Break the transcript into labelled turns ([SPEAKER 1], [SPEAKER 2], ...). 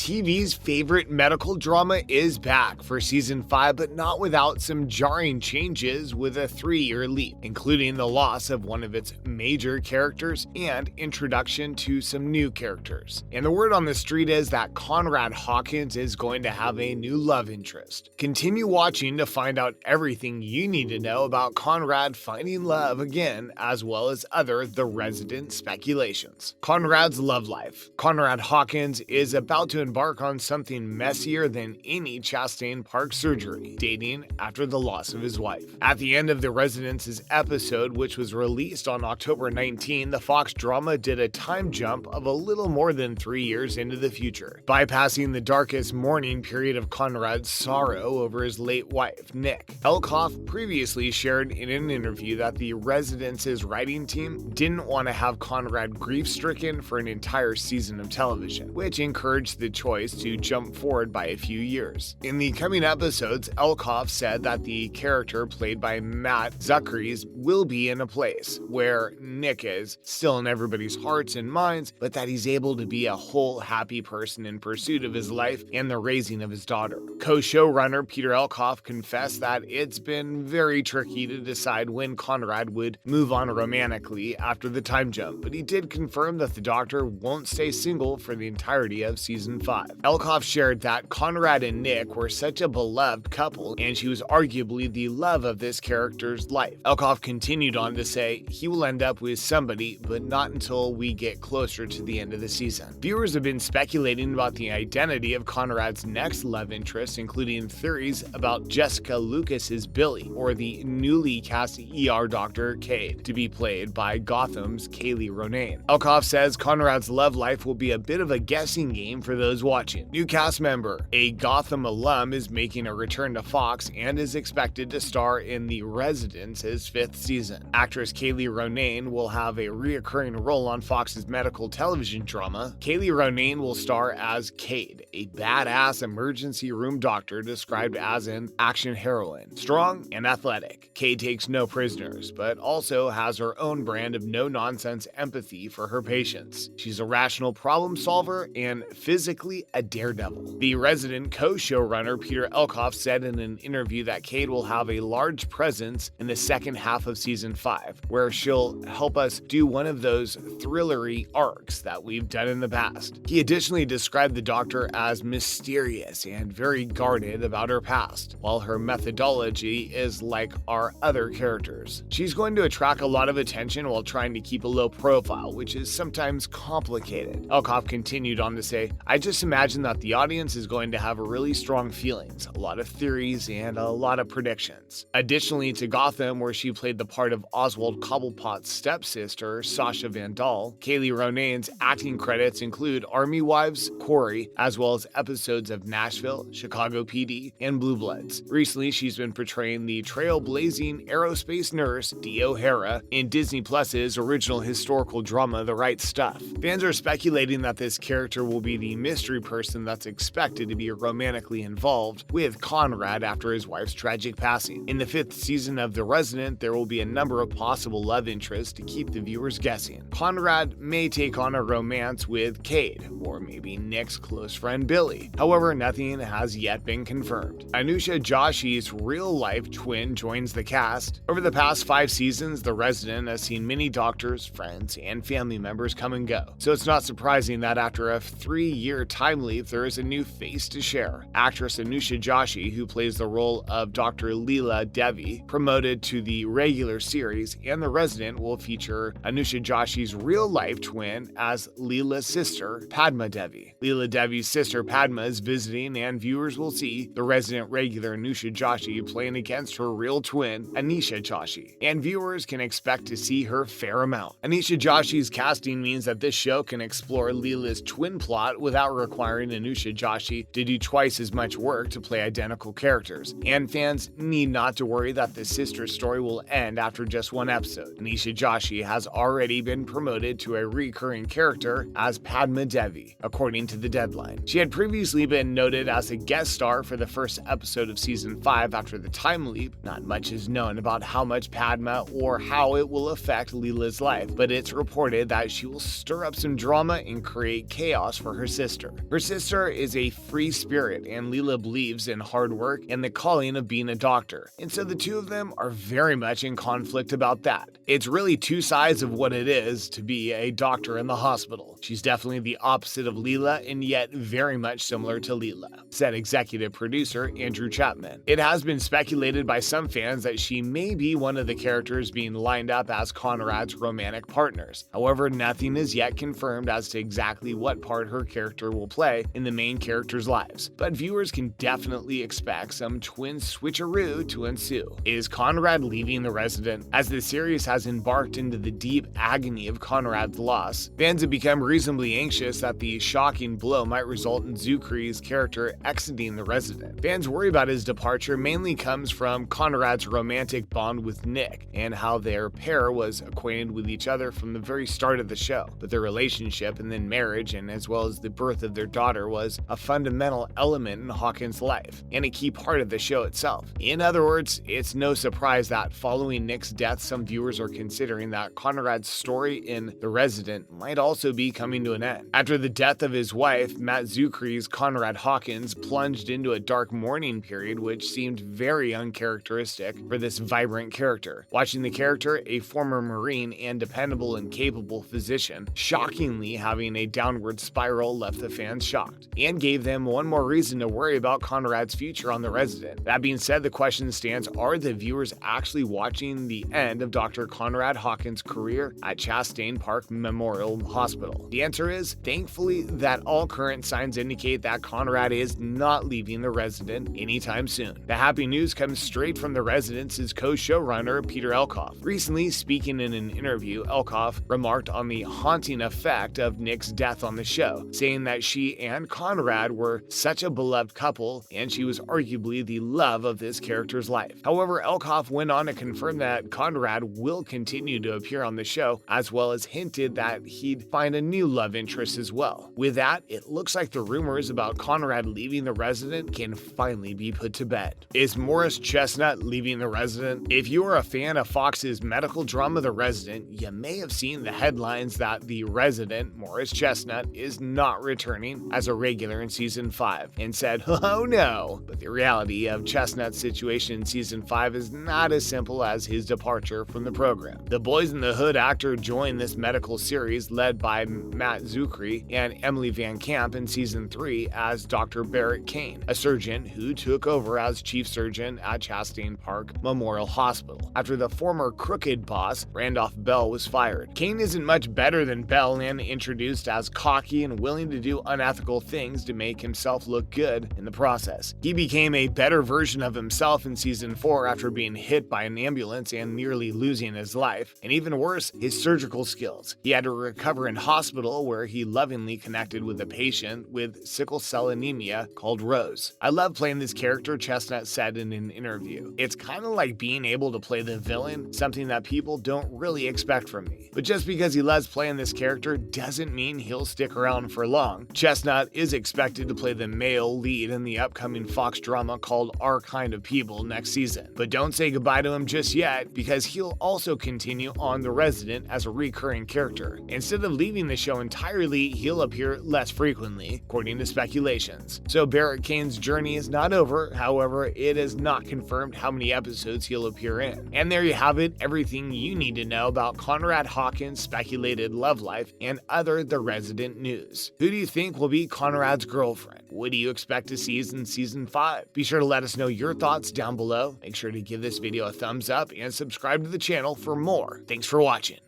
[SPEAKER 1] TV's favorite medical drama is back for season 5, but not without some jarring changes with a 3-year leap, including the loss of one of its major characters and introduction to some new characters. And the word on the street is that Conrad Hawkins is going to have a new love interest. Continue watching to find out everything you need to know about Conrad finding love again, as well as other The Resident speculations. Conrad's love life. Conrad Hawkins is about to embark on something messier than any Chastain Park surgery, dating after the loss of his wife. At the end of The Resident's episode, which was released on October 19, the Fox drama did a time jump of a little more than 3 years into the future, bypassing the darkest mourning period of Conrad's sorrow over his late wife, Nic. Elkoff previously shared in an interview that The Resident's writing team didn't want to have Conrad grief-stricken for an entire season of television, which encouraged the choice to jump forward by a few years. In the coming episodes, Elkoff said that the character played by Matt Czuchry will be in a place where Nic is, still in everybody's hearts and minds, but that he's able to be a whole happy person in pursuit of his life and the raising of his daughter. Co-showrunner Peter Elkoff confessed that it's been very tricky to decide when Conrad would move on romantically after the time jump, but he did confirm that the Doctor won't stay single for the entirety of season 5. Elkoff shared that Conrad and Nic were such a beloved couple, and she was arguably the love of this character's life. Elkoff continued on to say he will end up with somebody, but not until we get closer to the end of the season. Viewers have been speculating about the identity of Conrad's next love interest, including theories about Jessica Lucas's Billy, or the newly cast ER Doctor Cade, to be played by Gotham's Kaylee Ronayne. Elkoff says Conrad's love life will be a bit of a guessing game for those watching. New cast member, a Gotham alum, is making a return to Fox and is expected to star in The Resident's 5th season. Actress Kaylee Ronayne will have a reoccurring role on Fox's medical television drama. Kaylee Ronayne will star as Cade, a badass emergency room doctor described as an action heroine, strong and athletic. Cade takes no prisoners, but also has her own brand of no-nonsense empathy for her patients. She's a rational problem solver and physically a daredevil. The Resident co-showrunner Peter Elkoff said in an interview that Cade will have a large presence in the second half of season 5, where she'll help us do one of those thrillery arcs that we've done in the past. He additionally described the Doctor as mysterious and very guarded about her past, while her methodology is like our other characters. She's going to attract a lot of attention while trying to keep a low profile, which is sometimes complicated. Elkoff continued on to say, I just imagine that the audience is going to have really strong feelings, a lot of theories, and a lot of predictions. Additionally to Gotham, where she played the part of Oswald Cobblepot's stepsister, Sasha Van Dahl, Kaylee Ronayne's acting credits include Army Wives, Corey, as well as episodes of Nashville, Chicago PD, and Blue Bloods. Recently, she's been portraying the trailblazing aerospace nurse Dee O'Hara in Disney Plus's original historical drama The Right Stuff. Fans are speculating that this character will be the mystery person that's expected to be romantically involved with Conrad after his wife's tragic passing. In the 5th season of The Resident, there will be a number of possible love interests to keep the viewers guessing. Conrad may take on a romance with Cade, or maybe Nic's close friend Billy. However, nothing has yet been confirmed. Anusha Joshi's real-life twin joins the cast. Over the past 5 seasons, The Resident has seen many doctors, friends, and family members come and go, so it's not surprising that after a 3-year time leap, there is a new face to share. Actress Anusha Joshi, who plays the role of Dr. Leela Devi, promoted to the regular series, and The Resident will feature Anusha Joshi's real-life twin as Leela's sister, Padma Devi. Leela Devi's sister Padma is visiting, and viewers will see The Resident regular Anusha Joshi playing against her real twin, Anisha Joshi, and viewers can expect to see her fair amount. Anisha Joshi's casting means that this show can explore Leela's twin plot without requiring Anusha Joshi to do twice as much work to play identical characters, and fans need not to worry that the sister story will end after just one episode. Anisha Joshi has already been promoted to a recurring character as Padma Devi, according to The Deadline. She had previously been noted as a guest star for the first episode of season 5 after the time leap. Not much is known about how much Padma or how it will affect Leela's life, but it's reported that she will stir up some drama and create chaos for her sister. Her sister is a free spirit, and Leela believes in hard work and the calling of being a doctor, and so the two of them are very much in conflict about that. It's really two sides of what it is to be a doctor in the hospital. She's definitely the opposite of Leela, and yet very much similar to Leela, said executive producer Andrew Chapman. It has been speculated by some fans that she may be one of the characters being lined up as Conrad's romantic partners. However, nothing is yet confirmed as to exactly what part her character will play in the main characters' lives, but viewers can definitely expect some twin switcheroo to ensue. Is Conrad leaving the resident? As the series has embarked into the deep agony of Conrad's loss, fans have become reasonably anxious that the shocking blow might result in Czuchry's character exiting the resident. Fans worry about his departure mainly comes from Conrad's romantic bond with Nic and how their pair was acquainted with each other from the very start of the show, but their relationship and then marriage, and as well as the birth of their daughter, was a fundamental element in Hawkins' life and a key part of the show itself. In other words, it's no surprise that following Nic's death, some viewers are considering that Conrad's story in The Resident might also be coming to an end. After the death of his wife, Matt Czuchry's Conrad Hawkins plunged into a dark mourning period which seemed very uncharacteristic for this vibrant character. Watching the character, a former Marine and dependable and capable physician, shockingly having a downward spiral left the fans shocked, and gave them one more reason to worry about Conrad's future on The Resident. That being said, the question stands, are the viewers actually watching the end of Dr. Conrad Hawkins' career at Chastain Park Memorial Hospital? The answer is, thankfully, that all current signs indicate that Conrad is not leaving The Resident anytime soon. The happy news comes straight from The Resident's co-showrunner Peter Elkoff. Recently, speaking in an interview, Elkoff remarked on the haunting effect of Nic's death on the show, saying that she and Conrad were such a beloved couple and she was arguably the love of this character's life. However, Elkoff went on to confirm that Conrad will continue to appear on the show, as well as hinted that he'd find a new love interest as well. With that, it looks like the rumors about Conrad leaving The Resident can finally be put to bed. Is Morris Chestnut leaving The Resident? If you are a fan of Fox's medical drama The Resident, you may have seen the headlines that The Resident, Morris Chestnut, is not returning as a regular in Season 5, and said, oh no. But the reality of Chestnut's situation in Season 5 is not as simple as his departure from the program. The Boys in the Hood actor joined this medical series led by Matt Czuchry and Emily VanCamp in Season 3 as Dr. Barrett Kane, a surgeon who took over as chief surgeon at Chastain Park Memorial Hospital after the former crooked boss, Randolph Bell, was fired. Kane isn't much better than Bell and introduced as cocky and willing to do unethical things to make himself look good in the process. He became a better version of himself in Season 4 after being hit by an ambulance and nearly losing his life, and even worse, his surgical skills. He had to recover in hospital where he lovingly connected with a patient with sickle cell anemia called Rose. I love playing this character, Chestnut said in an interview. It's kind of like being able to play the villain, something that people don't really expect from me. But just because he loves playing this character doesn't mean he'll stick around for long. Chestnut is expected to play the male lead in the upcoming Fox drama called Our Kind of People next season. But don't say goodbye to him just yet, because he'll also continue on The Resident as a recurring character. Instead of leaving the show entirely, he'll appear less frequently, according to speculations. So Barrett Kane's journey is not over, however, it is not confirmed how many episodes he'll appear in. And there you have it, everything you need to know about Conrad Hawkins' speculated love life and other The Resident news. Who do you think will be Conrad's girlfriend? What do you expect to see in Season 5? Be sure to let us know your thoughts down below. Make sure to give this video a thumbs up and subscribe to the channel for more. Thanks for watching.